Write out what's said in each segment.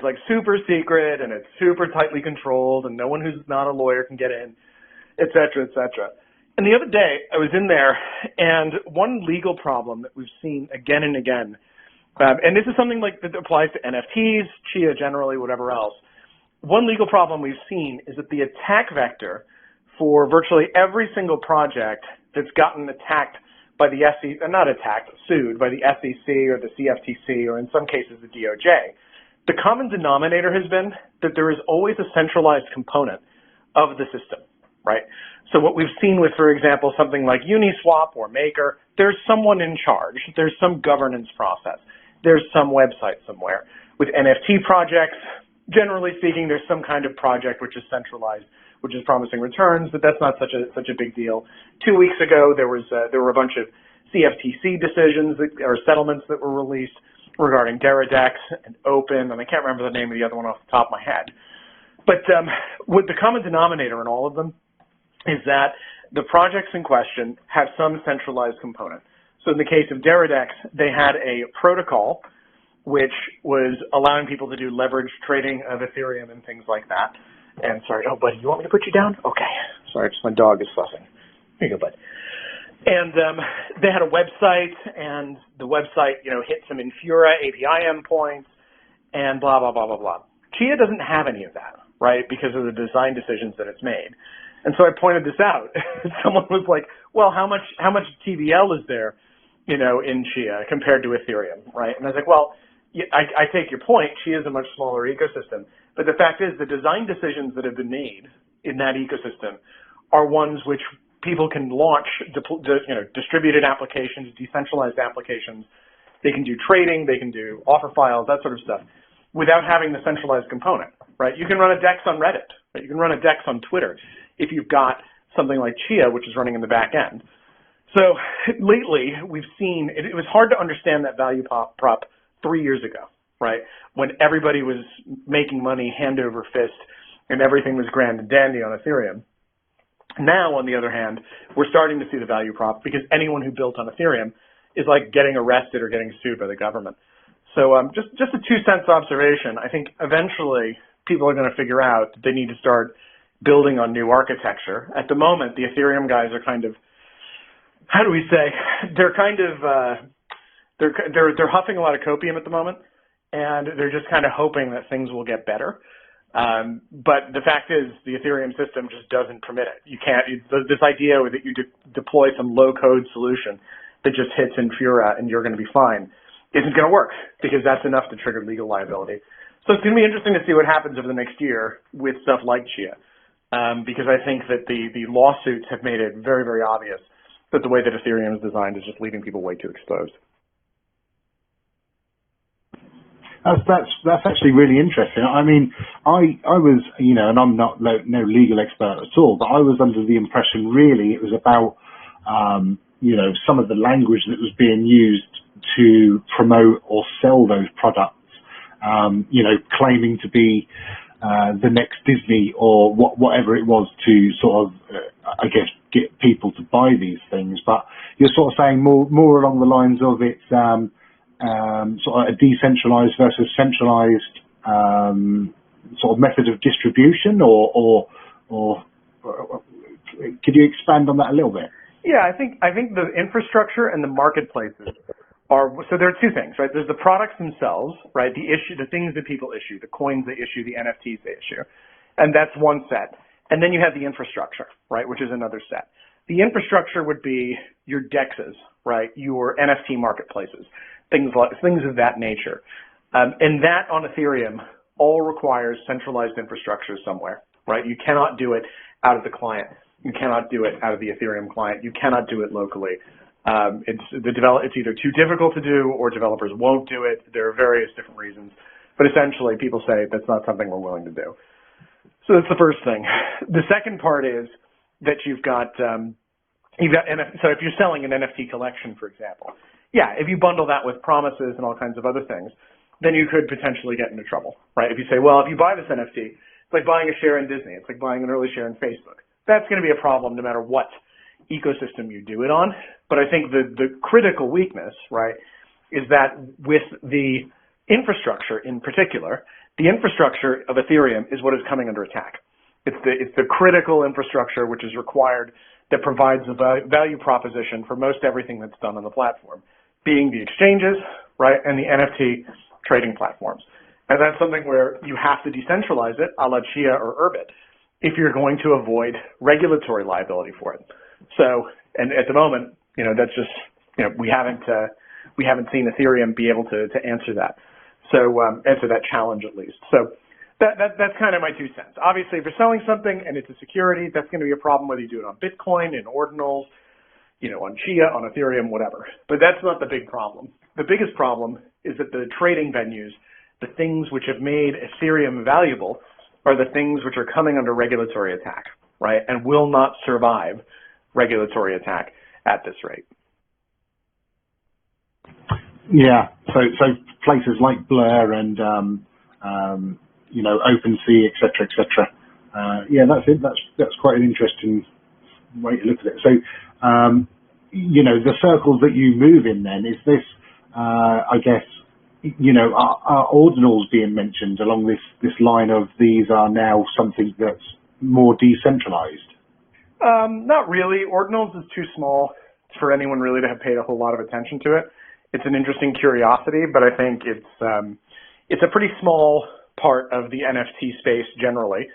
like super secret and it's super tightly controlled and no one who's not a lawyer can get in, et cetera, et cetera. And the other day I was in there, and one legal problem that we've seen again and again, and this is something like that applies to NFTs, Chia generally, whatever else. One legal problem we've seen is that the attack vector for virtually every single project that's gotten attacked by the SEC, not attacked, sued by the SEC or the CFTC or in some cases the DOJ, the common denominator has been that there is always a centralized component of the system, right? So what we've seen with, for example, something like Uniswap or Maker, there's someone in charge. There's some governance process. There's some website somewhere. With NFT projects, generally speaking, there's some kind of project which is centralized, which is promising returns, but that's not such a big deal. 2 weeks ago, there were a bunch of CFTC decisions or settlements that were released regarding Deridex and Open, and I can't remember the name of the other one off the top of my head. But with the common denominator in all of them is that the projects in question have some centralized component. So in the case of Deridex, they had a protocol which was allowing people to do leverage trading of Ethereum and things like that. And sorry, oh, buddy, you want me to put you down? Okay. Sorry, just my dog is fussing. Here you go, bud. And they had a website, and the website, hit some Infura API endpoints, and blah, blah, blah, blah, blah. Chia doesn't have any of that, right, because of the design decisions that it's made. And so I pointed this out. Someone was like, well, how much TVL is there, in Chia compared to Ethereum, right? And I was like, well, I take your point. Chia is a much smaller ecosystem. But the fact is the design decisions that have been made in that ecosystem are ones which people can launch, distributed applications, decentralized applications. They can do trading, they can do offer files, that sort of stuff, without having the centralized component, right? You can run a DEX on Reddit, right? You can run a DEX on Twitter if you've got something like Chia, which is running in the back end. So lately, we've seen, it was hard to understand that value prop 3 years ago, right? When everybody was making money hand over fist and everything was grand and dandy on Ethereum. Now, on the other hand, we're starting to see the value prop because anyone who built on Ethereum is like getting arrested or getting sued by the government. So just a 2 cents observation. I think eventually people are going to figure out that they need to start building on new architecture. At the moment, the Ethereum guys are kind of, how do we say, they're kind of, they're huffing a lot of copium at the moment, and they're just kind of hoping that things will get better. But the fact is, the Ethereum system just doesn't permit it. You can't, this idea that you deploy some low-code solution that just hits Infura and you're going to be fine isn't going to work, because that's enough to trigger legal liability. So it's going to be interesting to see what happens over the next year with stuff like Chia, because I think that the lawsuits have made it very, very obvious that the way that Ethereum is designed is just leaving people way too exposed. That's actually really interesting. I mean, I was, and I'm not no legal expert at all, but I was under the impression really it was about, some of the language that was being used to promote or sell those products, claiming to be the next Disney or whatever it was to sort of, I guess, get people to buy these things. But you're sort of saying more along the lines of it's sort of a decentralized versus centralized sort of method of distribution, or could you expand on that a little bit? Yeah, I think the infrastructure and the marketplaces are, so there are two things, right? There's the products themselves, right? The things that people issue, the coins they issue, the NFTs they issue, and that's one set. And then you have the infrastructure, right, which is another set. The infrastructure would be your DEXs, right? Your NFT marketplaces, things of that nature. And that on Ethereum all requires centralized infrastructure somewhere, right? You cannot do it out of the client. You cannot do it out of the Ethereum client. You cannot do it locally. It's either too difficult to do or developers won't do it. There are various different reasons. But essentially, people say that's not something we're willing to do. So that's the first thing. The second part is that so if you're selling an NFT collection, for example, yeah, if you bundle that with promises and all kinds of other things, then you could potentially get into trouble, right? If you say, well, if you buy this NFT, it's like buying a share in Disney. It's like buying an early share in Facebook. That's going to be a problem no matter what ecosystem you do it on. But I think the critical weakness, right, is that with the infrastructure in particular, The infrastructure of Ethereum is what is coming under attack. It's the critical infrastructure which is required that provides a value proposition for most everything that's done on the platform, being the exchanges, right, and the NFT trading platforms. And that's something where you have to decentralize it, a la Chia or Urbit, if you're going to avoid regulatory liability for it. So, and at the moment, that's just, we haven't seen Ethereum be able to answer that. So answer that challenge at least. So that's kind of my 2 cents. Obviously, if you're selling something and it's a security, that's going to be a problem whether you do it on Bitcoin, in ordinals, on Chia, on Ethereum, whatever. But that's not the big problem. The biggest problem is that the trading venues, the things which have made Ethereum valuable, are the things which are coming under regulatory attack, right, and will not survive regulatory attack at this rate. Yeah, so places like Blur and OpenSea, et cetera. Yeah, that's quite an interesting way to look at it. So, the circles that you move in, then is this, I guess, are ordinals being mentioned along this line of these are now something that's more decentralized? Not really. Ordinals is too small for anyone really to have paid a whole lot of attention to it. It's an interesting curiosity, but I think it's a pretty small part of the NFT space generally.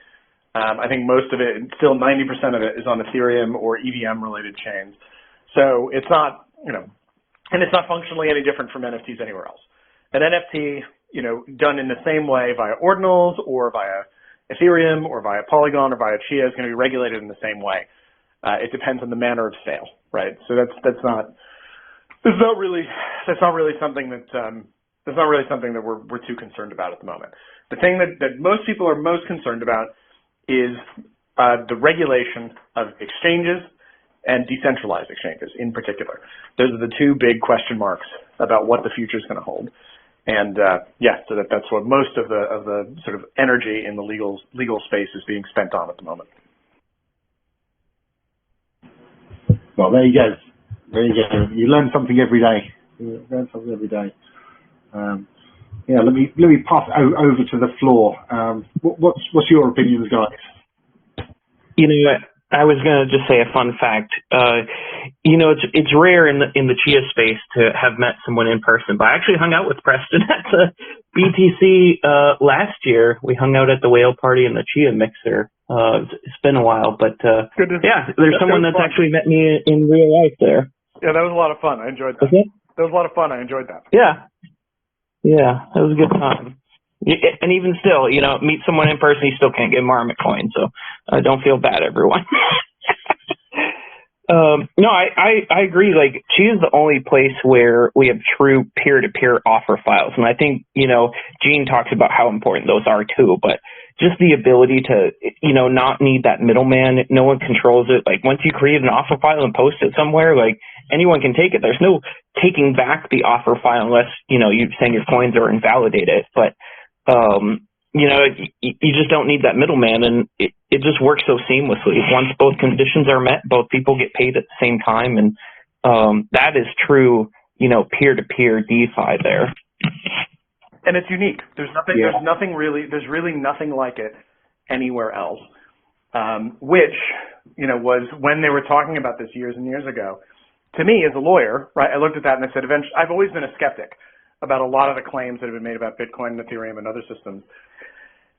I think most of it, still 90% of it, is on Ethereum or EVM related chains. So it's not, and it's not functionally any different from NFTs anywhere else. An NFT, done in the same way via ordinals or via Ethereum or via Polygon or via Chia is going to be regulated in the same way. It depends on the manner of sale, right? So that's not really something that we're too concerned about at the moment. The thing that most people are most concerned about is the regulation of exchanges and decentralized exchanges in particular. Those are the 2 big question marks about what the future is going to hold. And so that's what most of the sort of energy in the legal space is being spent on at the moment. Well, there you go. You learn something every day. Yeah, let me pass it over to the floor. What's your opinions, guys? I was going to just say a fun fact. It's rare in the Chia space to have met someone in person, but I actually hung out with Preston at the BTC last year. We hung out at the whale party in the Chia mixer. It's been a while, but yeah, there's someone that's actually met me in real life there. Yeah, that was a lot of fun. I enjoyed that. That was a lot of fun. I enjoyed that. Yeah, that was a good time. And even still, meet someone in person, you still can't get Marmot coin, so don't feel bad, everyone. No, I agree. Like, Chia is the only place where we have true peer-to-peer offer files. And I think, Gene talks about how important those are too, but just the ability to, not need that middleman. No one controls it. Like, once you create an offer file and post it somewhere, like, anyone can take it. There's no taking back the offer file unless, you're saying your coins are invalidated. But, you just don't need that middleman, and it just works so seamlessly. Once both conditions are met, both people get paid at the same time, and that is true, peer-to-peer DeFi there. And it's unique. There's really nothing like it anywhere else. Which, was when they were talking about this years and years ago. To me, as a lawyer, right, I looked at that and I said, eventually, I've always been a skeptic about a lot of the claims that have been made about Bitcoin and Ethereum and other systems.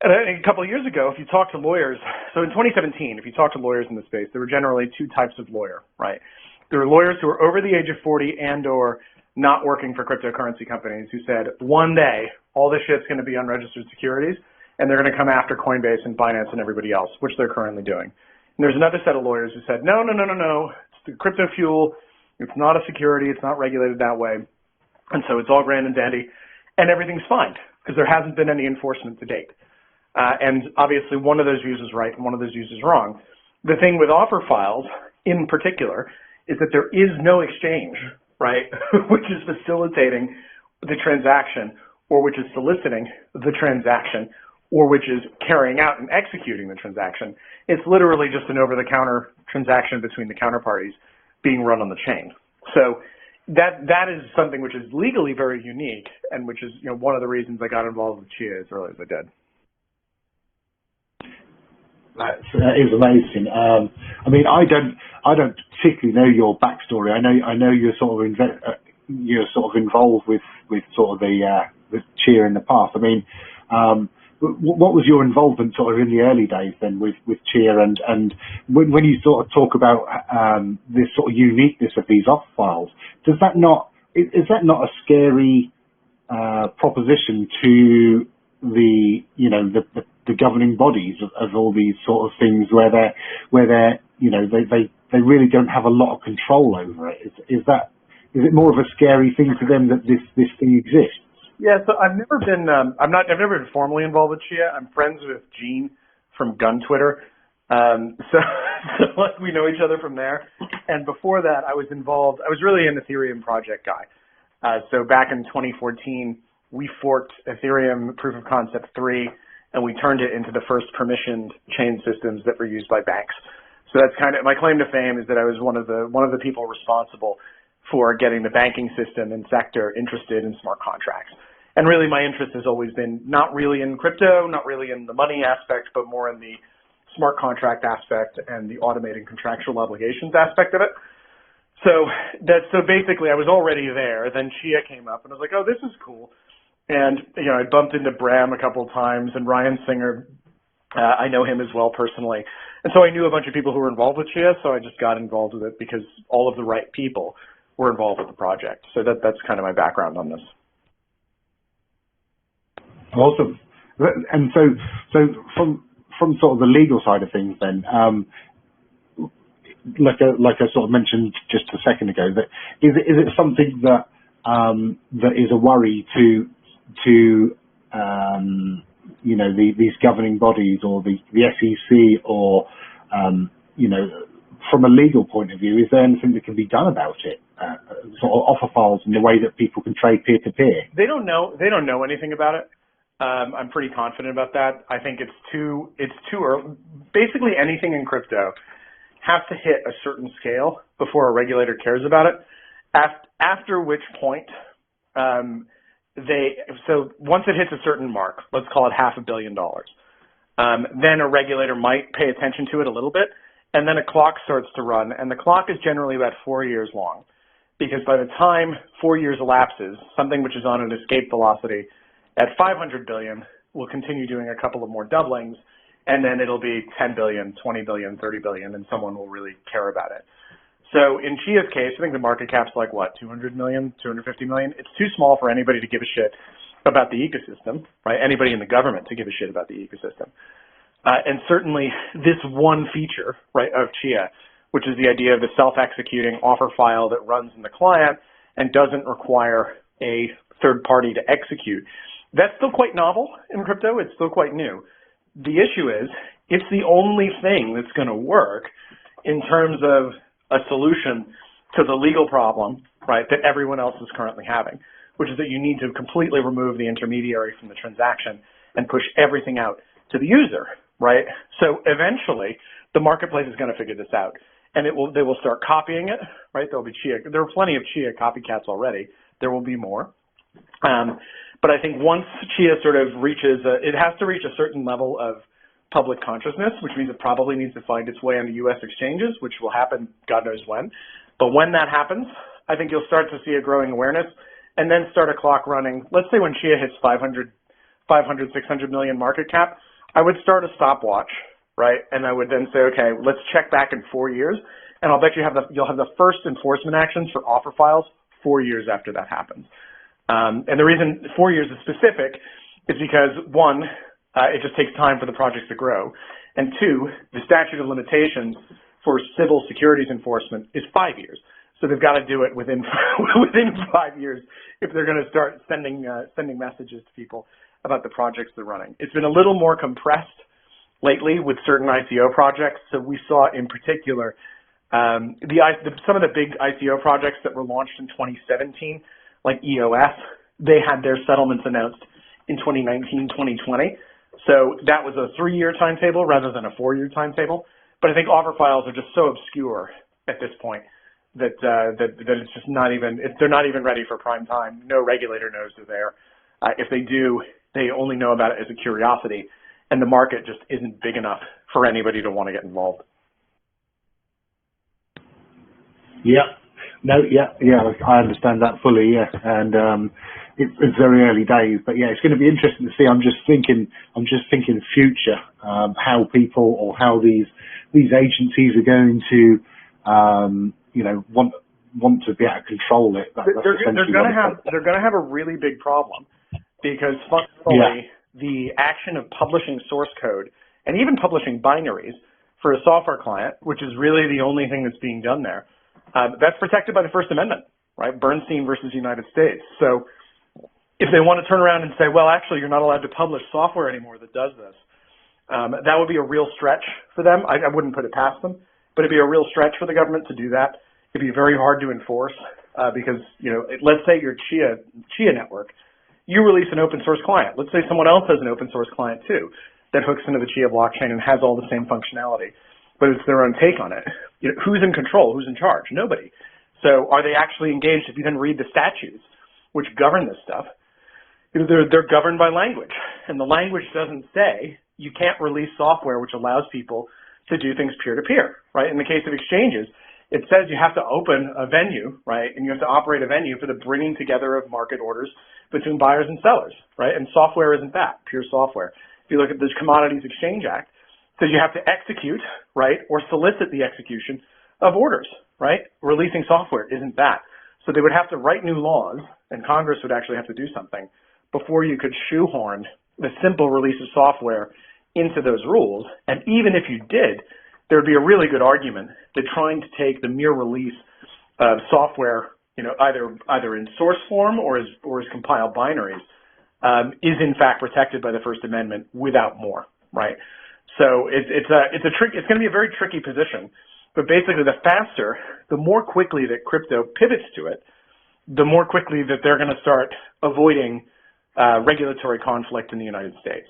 And a couple of years ago, if you talk to lawyers, so in 2017, if you talk to lawyers in the space, there were generally 2 types of lawyer, right? There were lawyers who were over the age of 40 and or not working for cryptocurrency companies who said, one day, all this shit's going to be unregistered securities, and they're going to come after Coinbase and Binance and everybody else, which they're currently doing. And there's another set of lawyers who said, no, it's the crypto fuel, it's not a security, it's not regulated that way, and so it's all grand and dandy, and everything's fine, because there hasn't been any enforcement to date. And obviously one of those views is right and one of those views is wrong. The thing with offer files in particular is that there is no exchange, right, which is facilitating the transaction or which is soliciting the transaction or which is carrying out and executing the transaction. It's literally just an over-the-counter transaction between the counterparties being run on the chain. So that is something which is legally very unique and which is one of the reasons I got involved with Chia as early as I did. That is amazing. I mean, I don't particularly know your backstory. I know you're sort of involved with sort of the Chia in the past. I mean, what was your involvement sort of in the early days then with Chia, and when you sort of talk about this sort of uniqueness of these off files, is that not a scary proposition to the governing bodies of all these sort of things where they're they really don't have a lot of control over it? Is it more of a scary thing to them that this thing exists? Yeah, so I've never been formally involved with Chia. I'm friends with Gene from Gun Twitter. So like we know each other from there. And before that, I was really an Ethereum project guy. So back in 2014, we forked Ethereum Proof of Concept 3, and we turned it into the first permissioned chain systems that were used by banks. So that's kind of my claim to fame, is that I was one of the people responsible for getting the banking system and sector interested in smart contracts. And really my interest has always been not really in crypto, not really in the money aspect, but more in the smart contract aspect and the automating contractual obligations aspect of it. So basically I was already there. Then Chia came up and I was like, oh, this is cool. And, I bumped into Bram a couple of times, and Ryan Singer, I know him as well personally. And so I knew a bunch of people who were involved with Chia, so I just got involved with it because all of the right people were involved with the project. So that's kind of my background on this. Awesome. And so from sort of the legal side of things then, like I sort of mentioned just a second ago, that is it something that is a worry to these governing bodies or the SEC, or from a legal point of view, is there anything that can be done about it? Sort of offer files and the way that people can trade peer to peer. They don't know anything about it. I'm pretty confident about that. I think it's too early. Basically, anything in crypto has to hit a certain scale before a regulator cares about it. After which point, so once it hits a certain mark, let's call it $500 million, then a regulator might pay attention to it a little bit, and then a clock starts to run, and the clock is generally about 4 years long, because by the time 4 years elapses, something which is on an escape velocity at 500 billion will continue doing a couple of more doublings, and then it'll be 10 billion, 20 billion, 30 billion, and someone will really care about it. So in Chia's case, I think the market cap's like, what, 200 million, 250 million? It's too small for anybody to give a shit about the ecosystem, right? Anybody in the government to give a shit about the ecosystem. And certainly this one feature, right, of Chia, which is the idea of the self-executing offer file that runs in the client and doesn't require a third party to execute, that's still quite novel in crypto. It's still quite new. The issue is it's the only thing that's going to work in terms of a solution to the legal problem, right, that everyone else is currently having, which is that you need to completely remove the intermediary from the transaction and push everything out to the user, right? So eventually the marketplace is going to figure this out, and they will start copying it, right? There are plenty of Chia copycats already. There will be more. But I think once Chia sort of it has to reach a certain level of public consciousness, which means it probably needs to find its way on the U.S. exchanges, which will happen God knows when. But when that happens, I think you'll start to see a growing awareness, and then start a clock running. Let's say when Chia hits 500, 600 million market cap, I would start a stopwatch, right? And I would then say, okay, let's check back in 4 years, and I'll bet you'll have the first enforcement actions for offer files 4 years after that happens. And the reason 4 years is specific is because, one, it just takes time for the projects to grow. And two, the statute of limitations for civil securities enforcement is 5 years. So they've got to do it within 5 years if they're going to start sending messages to people about the projects they're running. It's been a little more compressed lately with certain ICO projects. So we saw in particular some of the big ICO projects that were launched in 2017, like EOS, they had their settlements announced in 2019, 2020. So that was a 3-year timetable rather than a 4-year timetable. But I think offer files are just so obscure at this point that it's just not even, they're not even ready for prime time. No regulator knows they're there. If they do, they only know about it as a curiosity. and the market just isn't big enough for anybody to want to get involved. Yeah. No, yeah, I understand that fully, yeah. And it's very early days, but yeah, it's going to be interesting to see. I'm just thinking future, how people or how these agencies are going to, want to be able to control it. They're going to have a really big problem, because fundamentally the action of publishing source code and even publishing binaries for a software client, which is really the only thing that's being done there, that's protected by the First Amendment, right? Bernstein versus United States. So if they want to turn around and say, well, actually, you're not allowed to publish software anymore that does this, that would be a real stretch for them. I wouldn't put it past them, but it'd be a real stretch for the government to do that. It'd be very hard to enforce because, let's say your Chia network, you release an open source client. Let's say someone else has an open source client too that hooks into the Chia blockchain and has all the same functionality, but it's their own take on it. Who's in control? Who's in charge? Nobody. So are they actually engaged? If you then read the statutes which govern this stuff, they're governed by language, and the language doesn't say you can't release software which allows people to do things peer-to-peer, right? In the case of exchanges, it says you have to open a venue, right, and you have to operate a venue for the bringing together of market orders between buyers and sellers, right? And software isn't that, pure software. If you look at the Commodities Exchange Act, it says you have to execute, right, or solicit the execution of orders, right? Releasing software isn't that. So they would have to write new laws, and Congress would actually have to do something before you could shoehorn the simple release of software into those rules. And even if you did, there would be a really good argument that trying to take the mere release of software, either in source form or as compiled binaries, is in fact protected by the First Amendment without more, right? So it's going to be a very tricky position. But basically, the more quickly that crypto pivots to it, the more quickly that they're going to start avoiding regulatory conflict in the United States.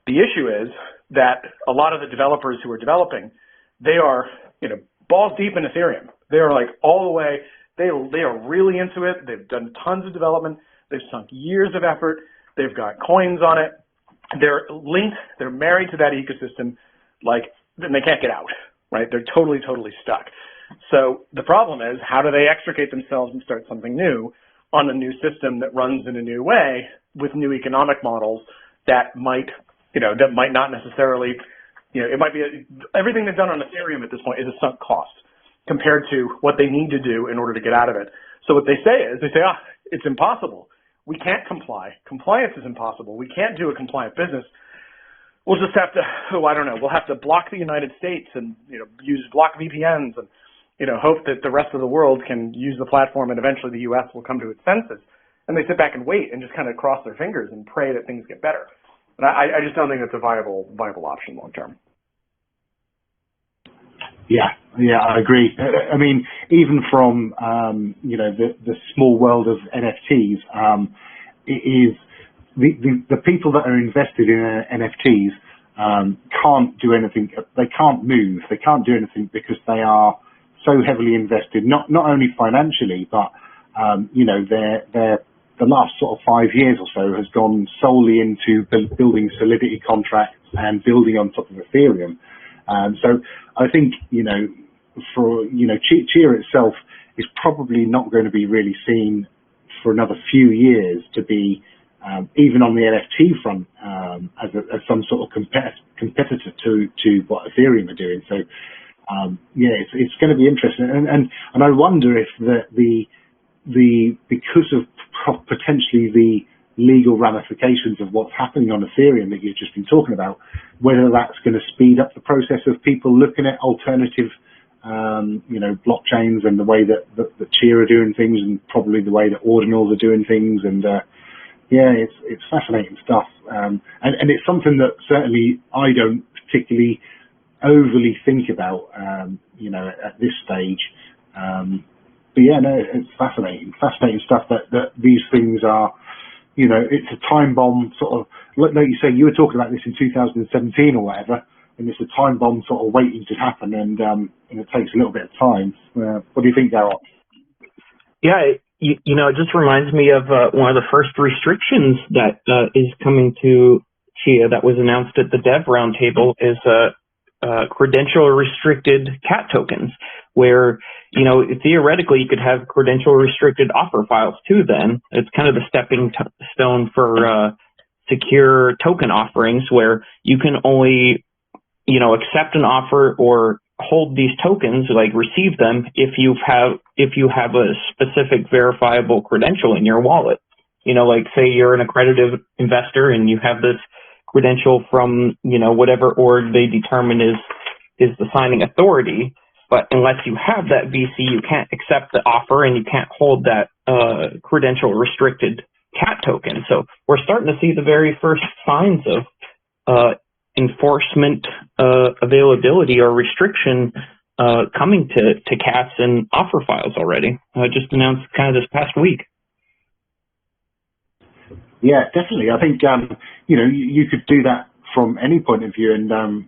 The issue is that a lot of the developers who are developing, they are, balls deep in Ethereum. They are like all the way, they are really into it. They've done tons of development. They've sunk years of effort. They've got coins on it. They're linked. They're married to that ecosystem, and they can't get out, right? They're totally stuck. So the problem is, how do they extricate themselves and start something new on a new system that runs in a new way with new economic models that might not necessarily, it might be, everything they've done on Ethereum at this point is a sunk cost compared to what they need to do in order to get out of it. So what they say is, it's impossible. We can't comply. Compliance is impossible. We can't do a compliant business. We'll just have to, we'll have to block the United States and, use block VPNs and, hope that the rest of the world can use the platform and eventually the U.S. will come to its senses. And they sit back and wait and just kind of cross their fingers and pray that things get better. And I just don't think that's a viable option long term. Yeah, I agree. I mean, even from, the small world of NFTs, it is the people that are invested in NFTs can't do anything. They can't move. They can't do anything because they are so heavily invested, not only financially, but, the last sort of 5 years or so has gone solely into building Solidity contracts and building on top of Ethereum. So I think, Chia itself is probably not going to be really seen for another few years to be, even on the NFT front, as some sort of competitor to what Ethereum are doing. So, it's going to be interesting. And I wonder if because of potentially the legal ramifications of what's happening on Ethereum that you've just been talking about, whether that's going to speed up the process of people looking at alternative, blockchains and the way that Chia are doing things and probably the way that ordinals are doing things. And, it's fascinating stuff. And it's something that certainly I don't particularly overly think about, at this stage. But it's fascinating stuff that these things are, it's a time bomb sort of, like you say, you were talking about this in 2017 or whatever, and it's a time bomb sort of waiting to happen, and it takes a little bit of time. What do you think, Darryl? Yeah, it just reminds me of one of the first restrictions that is coming to Chia, that was announced at the Dev Roundtable is credential restricted cat tokens, where, you know, theoretically you could have credential restricted offer files too. Then it's kind of the stepping stone for secure token offerings, where you can only, you know, accept an offer or hold these tokens, like receive them, if you have a specific verifiable credential in your wallet. You know, like say you're an accredited investor and you have this credential from, you know, whatever org they determine is the signing authority, but unless you have that VC, you can't accept the offer and you can't hold that credential restricted cat token. So we're starting to see the very first signs of enforcement availability or restriction coming to cats and offer files already. Just announced kind of this past week. Yeah, definitely. I think you know, you could do that from any point of view, and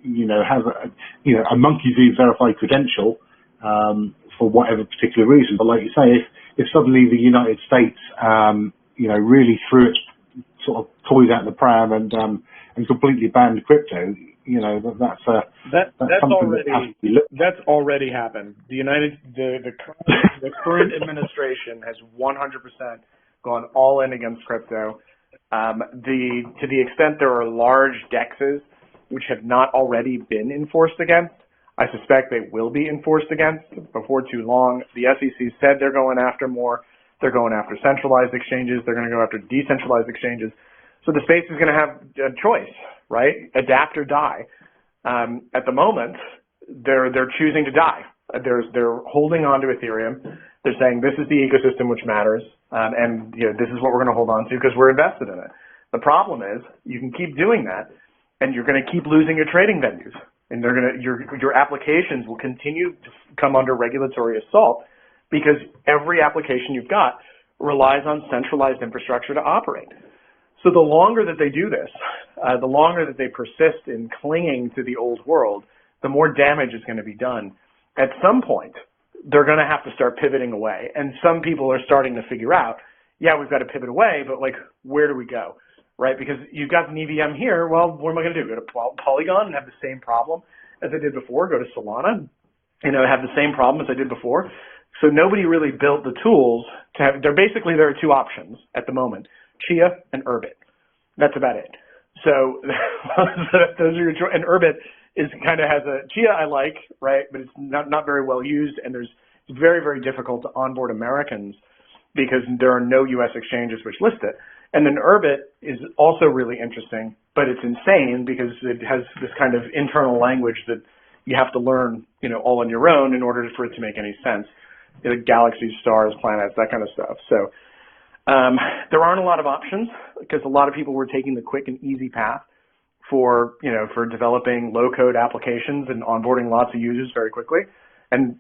you know, have a monkey do verified credential for whatever particular reason. But like you say, if suddenly the United States you know, really threw its sort of toys out the pram and completely banned crypto, you know, that's already happened. The current administration has 100% gone all in against crypto. To the extent there are large DEXs which have not already been enforced against, I suspect they will be enforced against before too long. The SEC said they're going after more. They're going after centralized exchanges. They're going to go after decentralized exchanges. So the space is going to have a choice, right? Adapt or die. At the moment, they're choosing to die. They're holding on to Ethereum. They're saying this is the ecosystem which matters, and you know, this is what we're going to hold on to because we're invested in it. The problem is you can keep doing that, and you're going to keep losing your trading venues, and your applications will continue to come under regulatory assault because every application you've got relies on centralized infrastructure to operate. So the longer that they do this, the longer that they persist in clinging to the old world, the more damage is going to be done. At some point, they're going to have to start pivoting away. And some people are starting to figure out, yeah, we've got to pivot away, but like, where do we go, right? Because you've got an EVM here. Well, what am I going to do? Go to Polygon and have the same problem as I did before? Go to Solana, you know, have the same problem as I did before? So nobody really built the tools to have, there are two options at the moment, Chia and Urbit. That's about it. So those are your choices. And Urbit kind of has a, Chia I like, right, but it's not very well used, and it's very, very difficult to onboard Americans because there are no U.S. exchanges which list it. And then Urbit is also really interesting, but it's insane because it has this kind of internal language that you have to learn, you know, all on your own in order for it to make any sense. You know, galaxies, stars, planets, that kind of stuff. So there aren't a lot of options because a lot of people were taking the quick and easy path for developing low-code applications and onboarding lots of users very quickly. And